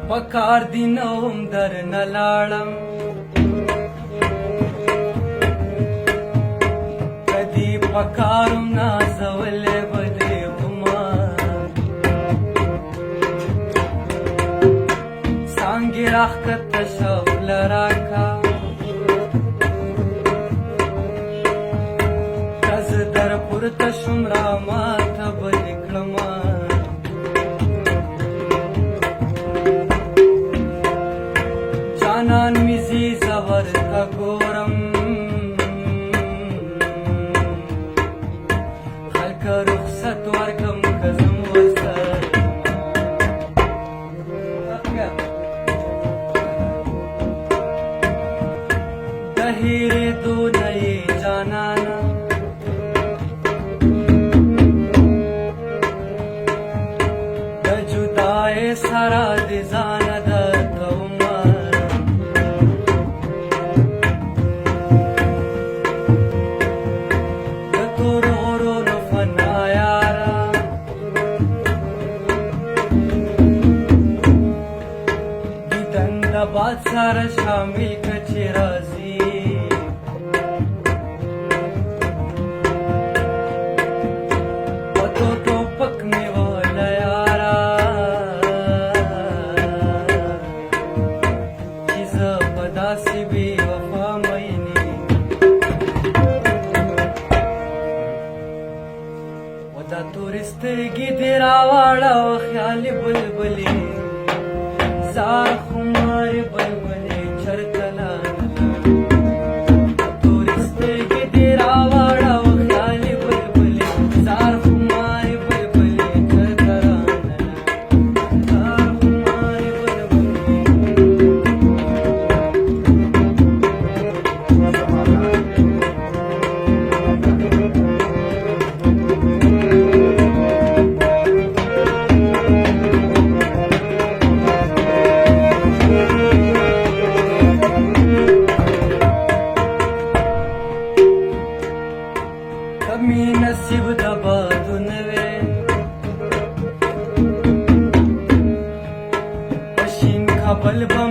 پکار دی نوم در نلاړم کدی پکارم نازولې بدې وما څانګې راښکته شول راکا که زه در پورته شوم راماته به دې کړمه جانان می زی زور تا ګورم خلک رخصت ورکم که زم ورسره د هېرېدو نه یې جانانه د جدای سره د ځانه درته باد سره شامل کچې راځي پتو ټوپک مې وله یاره چې زه په داسې بې وفا مینې و دا تورې سترګې دې راواړوه خیالي بلبلې زار خمار بلبلې چرته لاړه تورې سترګې دې راواړوه خیالي بلبلې زار خمار بلبلې چرته رانه زار خمار کمی نصیب د بادو نه وې په شین کابل به